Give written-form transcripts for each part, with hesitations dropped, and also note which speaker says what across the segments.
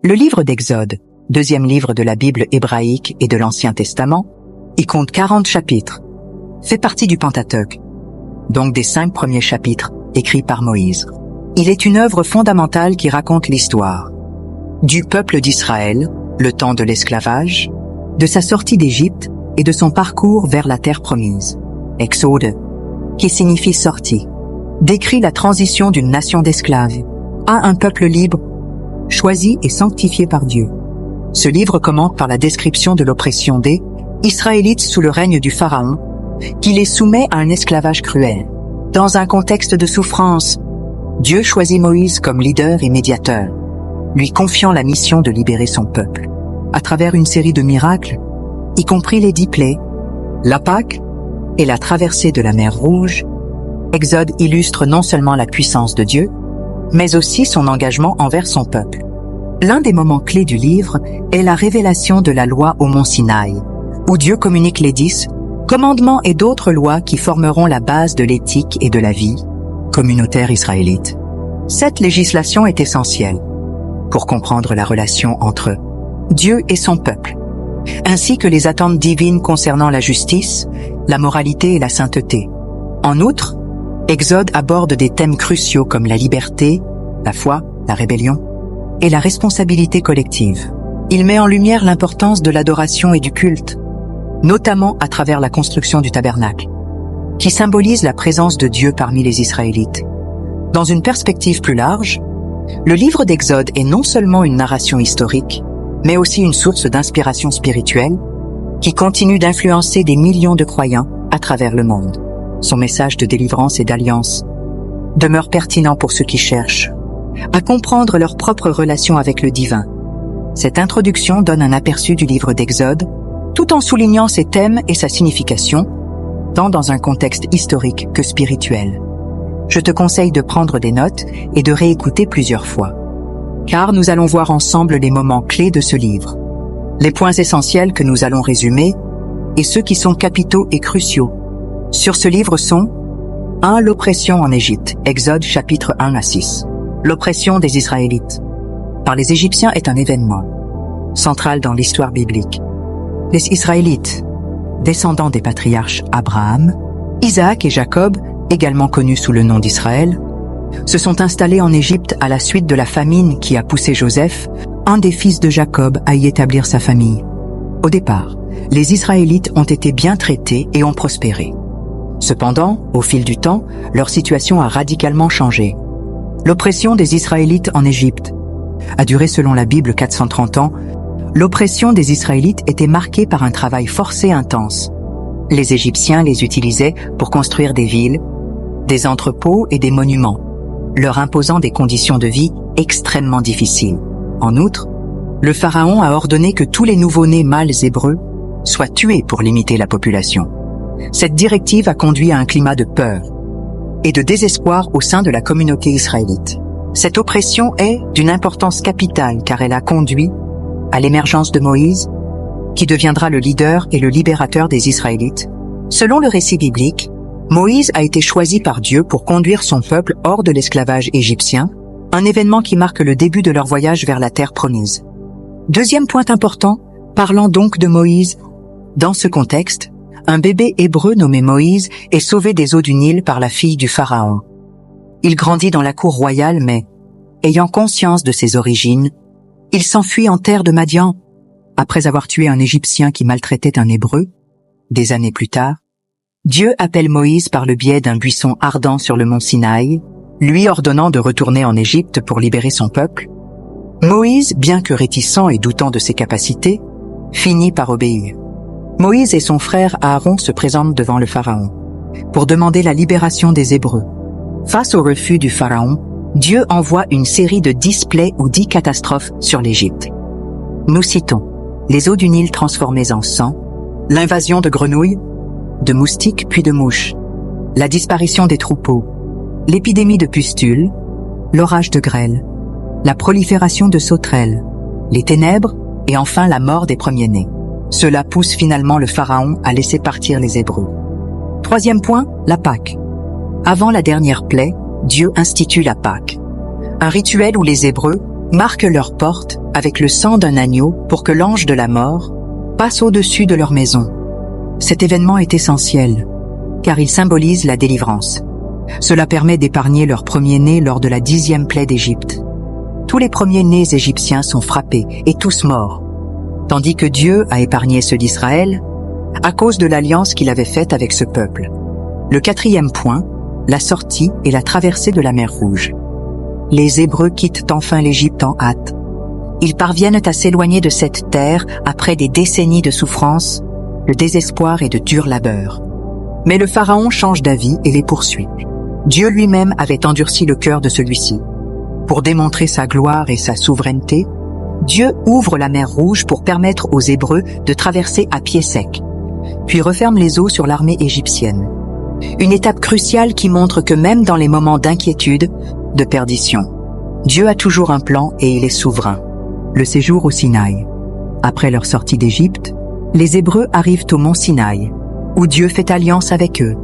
Speaker 1: Le livre d'Exode, deuxième livre de la Bible hébraïque et de l'Ancien Testament, il compte 40 chapitres, fait partie du Pentateuque, donc des 5 premiers chapitres écrits par Moïse. Il est une œuvre fondamentale qui raconte l'histoire du peuple d'Israël, le temps de l'esclavage, de sa sortie d'Égypte et de son parcours vers la terre promise. Exode, qui signifie sortie, décrit la transition d'une nation d'esclaves à un peuple libre, choisi et sanctifié par Dieu. Ce livre commence par la description de l'oppression des Israélites sous le règne du Pharaon, qui les soumet à un esclavage cruel. Dans un contexte de souffrance, Dieu choisit Moïse comme leader et médiateur, lui confiant la mission de libérer son peuple. À travers une série de miracles, y compris les 10 plaies, la Pâque et la traversée de la mer Rouge, Exode illustre non seulement la puissance de Dieu, mais aussi son engagement envers son peuple. L'un des moments clés du livre est la révélation de la loi au mont Sinaï, où Dieu communique les 10 commandements et d'autres lois qui formeront la base de l'éthique et de la vie communautaire israélite. Cette législation est essentielle pour comprendre la relation entre Dieu et son peuple, ainsi que les attentes divines concernant la justice, la moralité et la sainteté. En outre, Exode aborde des thèmes cruciaux comme la liberté, la foi, la rébellion et la responsabilité collective. Il met en lumière l'importance de l'adoration et du culte, notamment à travers la construction du tabernacle, qui symbolise la présence de Dieu parmi les Israélites. Dans une perspective plus large, le livre d'Exode est non seulement une narration historique, mais aussi une source d'inspiration spirituelle qui continue d'influencer des millions de croyants à travers le monde. Son message de délivrance et d'alliance demeure pertinent pour ceux qui cherchent à comprendre leur propre relation avec le divin. Cette introduction donne un aperçu du livre d'Exode, tout en soulignant ses thèmes et sa signification, tant dans un contexte historique que spirituel. Je te conseille de prendre des notes et de réécouter plusieurs fois, car nous allons voir ensemble les moments clés de ce livre, les points essentiels que nous allons résumer et ceux qui sont capitaux et cruciaux sur ce livre sont 1. L'oppression en Égypte, Exode chapitre 1 à 6. L'oppression des Israélites par les Égyptiens est un événement central dans l'histoire biblique. Les Israélites, descendants des patriarches Abraham, Isaac et Jacob, également connus sous le nom d'Israël, se sont installés en Égypte à la suite de la famine qui a poussé Joseph, un des fils de Jacob, à y établir sa famille. Au départ, les Israélites ont été bien traités et ont prospéré. Cependant, au fil du temps, leur situation a radicalement changé. L'oppression des Israélites en Égypte a duré selon la Bible 430 ans. L'oppression des Israélites était marquée par un travail forcé intense. Les Égyptiens les utilisaient pour construire des villes, des entrepôts et des monuments, leur imposant des conditions de vie extrêmement difficiles. En outre, le Pharaon a ordonné que tous les nouveau-nés mâles hébreux soient tués pour limiter la population. Cette directive a conduit à un climat de peur et de désespoir au sein de la communauté israélite. Cette oppression est d'une importance capitale car elle a conduit à l'émergence de Moïse, qui deviendra le leader et le libérateur des Israélites. Selon le récit biblique, Moïse a été choisi par Dieu pour conduire son peuple hors de l'esclavage égyptien, un événement qui marque le début de leur voyage vers la terre promise. Deuxième point important, parlant donc de Moïse. Dans ce contexte, un bébé hébreu nommé Moïse est sauvé des eaux du Nil par la fille du Pharaon. Il grandit dans la cour royale, mais, ayant conscience de ses origines, il s'enfuit en terre de Madian. Après avoir tué un Égyptien qui maltraitait un Hébreu, des années plus tard, Dieu appelle Moïse par le biais d'un buisson ardent sur le mont Sinaï, lui ordonnant de retourner en Égypte pour libérer son peuple. Moïse, bien que réticent et doutant de ses capacités, finit par obéir. Moïse et son frère Aaron se présentent devant le Pharaon pour demander la libération des Hébreux. Face au refus du Pharaon, Dieu envoie une série de 10 plaies ou 10 catastrophes sur l'Égypte. Nous citons les eaux du Nil transformées en sang, l'invasion de grenouilles, de moustiques puis de mouches, la disparition des troupeaux, l'épidémie de pustules, l'orage de grêle, la prolifération de sauterelles, les ténèbres et enfin la mort des premiers-nés. Cela pousse finalement le Pharaon à laisser partir les Hébreux. Troisième point, la Pâque. Avant la dernière plaie, Dieu institue la Pâque, un rituel où les Hébreux, marque leur porte avec le sang d'un agneau pour que l'ange de la mort passe au-dessus de leur maison. Cet événement est essentiel, car il symbolise la délivrance. Cela permet d'épargner leurs premiers-nés lors de la 10e plaie d'Égypte. Tous les premiers-nés égyptiens sont frappés et tous morts, tandis que Dieu a épargné ceux d'Israël à cause de l'alliance qu'il avait faite avec ce peuple. Le 4e point, la sortie et la traversée de la mer Rouge. Les Hébreux quittent enfin l'Égypte en hâte. Ils parviennent à s'éloigner de cette terre après des décennies de souffrance, de désespoir et de dur labeur. Mais le Pharaon change d'avis et les poursuit. Dieu lui-même avait endurci le cœur de celui-ci. Pour démontrer sa gloire et sa souveraineté, Dieu ouvre la mer Rouge pour permettre aux Hébreux de traverser à pied sec, puis referme les eaux sur l'armée égyptienne. Une étape cruciale qui montre que même dans les moments d'inquiétude, de perdition, Dieu a toujours un plan et il est souverain. Le séjour au Sinaï. Après leur sortie d'Égypte, les Hébreux arrivent au mont Sinaï, où Dieu fait alliance avec eux.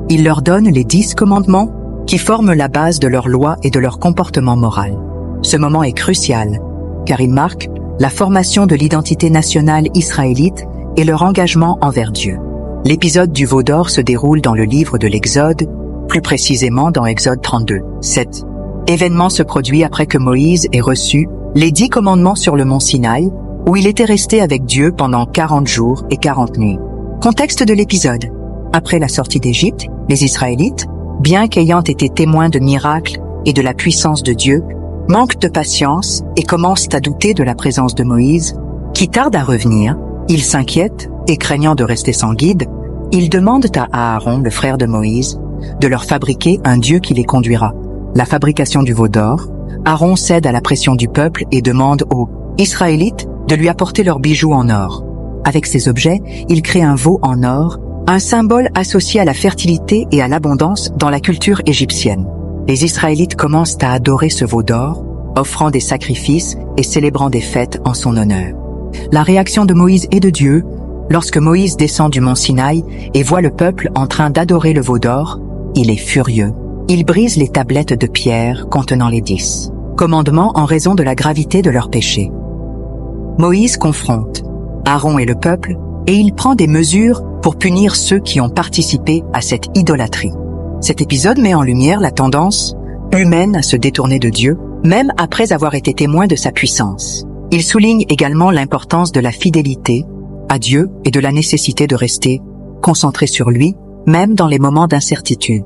Speaker 1: Il leur donne les 10 commandements qui forment la base de leur loi et de leur comportement moral. Ce moment est crucial, car il marque la formation de l'identité nationale israélite et leur engagement envers Dieu. L'épisode du veau d'or se déroule dans le livre de l'Exode, plus précisément dans Exode 32, 7. Événement se produit après que Moïse ait reçu les 10 commandements sur le mont Sinaï, où il était resté avec Dieu pendant 40 jours et 40 nuits. Contexte de l'épisode. Après la sortie d'Égypte, les Israélites, bien qu'ayant été témoins de miracles et de la puissance de Dieu, manquent de patience et commencent à douter de la présence de Moïse, qui tarde à revenir. Ils s'inquiètent et craignant de rester sans guide, ils demandent à Aaron, le frère de Moïse, de leur fabriquer un Dieu qui les conduira. La fabrication du veau d'or, Aaron cède à la pression du peuple et demande aux Israélites de lui apporter leurs bijoux en or. Avec ces objets, il crée un veau en or, un symbole associé à la fertilité et à l'abondance dans la culture égyptienne. Les Israélites commencent à adorer ce veau d'or, offrant des sacrifices et célébrant des fêtes en son honneur. La réaction de Moïse et de Dieu, lorsque Moïse descend du mont Sinaï et voit le peuple en train d'adorer le veau d'or, il est furieux. Il brise les tablettes de pierre contenant les 10 commandements en raison de la gravité de leur péché. Moïse confronte Aaron et le peuple et il prend des mesures pour punir ceux qui ont participé à cette idolâtrie. Cet épisode met en lumière la tendance humaine à se détourner de Dieu, même après avoir été témoin de sa puissance. Il souligne également l'importance de la fidélité à Dieu et de la nécessité de rester concentré sur lui, même dans les moments d'incertitude.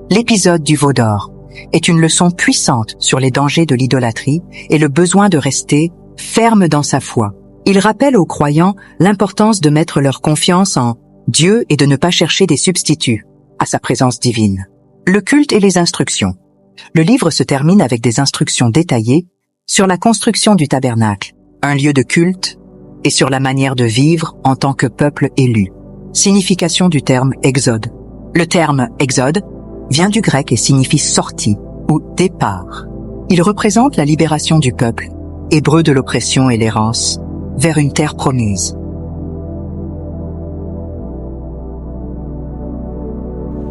Speaker 1: L'épisode du veau d'or est une leçon puissante sur les dangers de l'idolâtrie et le besoin de rester ferme dans sa foi. Il rappelle aux croyants l'importance de mettre leur confiance en Dieu et de ne pas chercher des substituts à sa présence divine. Le culte et les instructions. Le livre se termine avec des instructions détaillées sur la construction du tabernacle, un lieu de culte, et sur la manière de vivre en tant que peuple élu. Signification du terme exode. Le terme exode vient du grec et signifie sortie ou départ. Il représente la libération du peuple, hébreu de l'oppression et l'errance, vers une terre promise.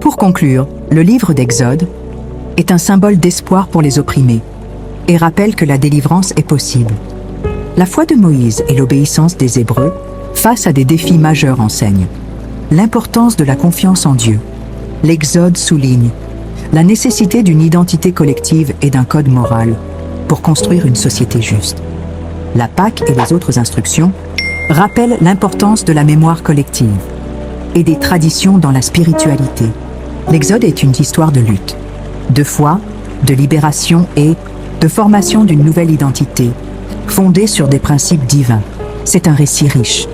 Speaker 1: Pour conclure, le livre d'Exode est un symbole d'espoir pour les opprimés et rappelle que la délivrance est possible. La foi de Moïse et l'obéissance des Hébreux face à des défis majeurs enseignent l'importance de la confiance en Dieu. L'Exode souligne la nécessité d'une identité collective et d'un code moral pour construire une société juste. La Pâque et les autres instructions rappellent l'importance de la mémoire collective et des traditions dans la spiritualité. L'Exode est une histoire de lutte, de foi, de libération et de formation d'une nouvelle identité, fondée sur des principes divins. C'est un récit riche,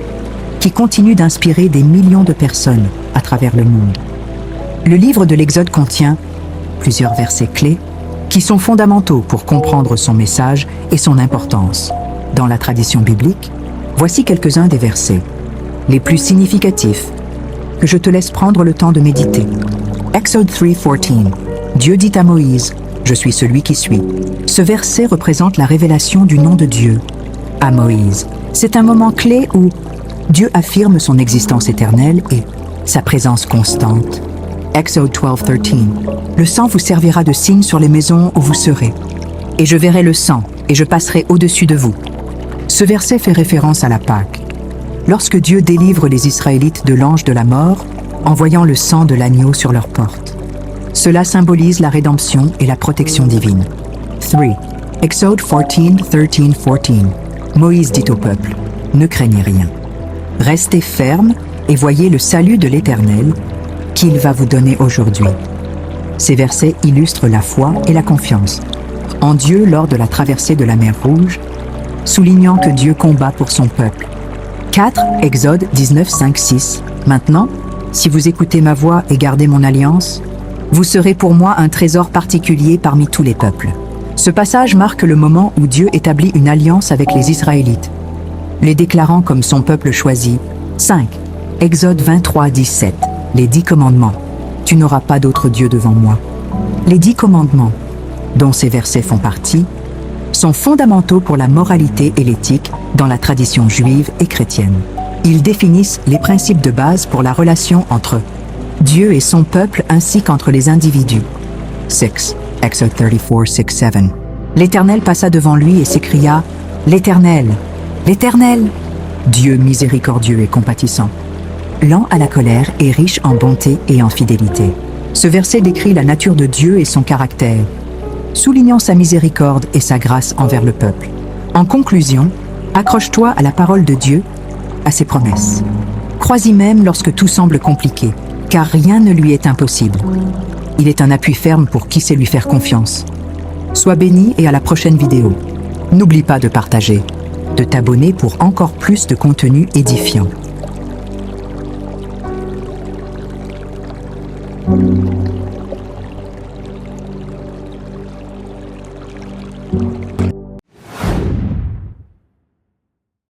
Speaker 1: qui continue d'inspirer des millions de personnes à travers le monde. Le livre de l'Exode contient plusieurs versets clés qui sont fondamentaux pour comprendre son message et son importance. Dans la tradition biblique, voici quelques-uns des versets les plus significatifs que je te laisse prendre le temps de méditer. Exode 3:14. Dieu dit à Moïse, « Je suis celui qui suis ». Ce verset représente la révélation du nom de Dieu à Moïse. C'est un moment clé où Dieu affirme son existence éternelle et sa présence constante. Exode 12:13. Le sang vous servira de signe sur les maisons où vous serez. et je verrai le sang, et je passerai au-dessus de vous. Ce verset fait référence à la Pâque. Lorsque Dieu délivre les Israélites de l'ange de la mort, en voyant le sang de l'agneau sur leurs portes. Cela symbolise la rédemption et la protection divine. 3. Exode 14:13-14. Moïse dit au peuple, « Ne craignez rien. Restez fermes et voyez le salut de l'Éternel qu'il va vous donner aujourd'hui. » Ces versets illustrent la foi et la confiance en Dieu lors de la traversée de la mer Rouge, soulignant que Dieu combat pour son peuple. 4. Exode 19:5-6. Maintenant, si vous écoutez ma voix et gardez mon alliance, vous serez pour moi un trésor particulier parmi tous les peuples. Ce passage marque le moment où Dieu établit une alliance avec les Israélites, les déclarant comme son peuple choisi. 5. Exode 23:17. Les 10 commandements. Tu n'auras pas d'autre Dieu devant moi. Les 10 commandements, dont ces versets font partie, sont fondamentaux pour la moralité et l'éthique dans la tradition juive et chrétienne. Ils définissent les principes de base pour la relation entre Dieu et son peuple ainsi qu'entre les individus. 6. Exode 34:6-7. L'Éternel passa devant lui et s'écria « L'Éternel, l'Éternel, Dieu miséricordieux et compatissant, lent à la colère et riche en bonté et en fidélité. » Ce verset décrit la nature de Dieu et son caractère, soulignant sa miséricorde et sa grâce envers le peuple. En conclusion, accroche-toi à la parole de Dieu, à ses promesses. Crois-y même lorsque tout semble compliqué, car rien ne lui est impossible. Il est un appui ferme pour qui sait lui faire confiance. Sois béni et à la prochaine vidéo. N'oublie pas de partager, de t'abonner pour encore plus de contenu édifiant.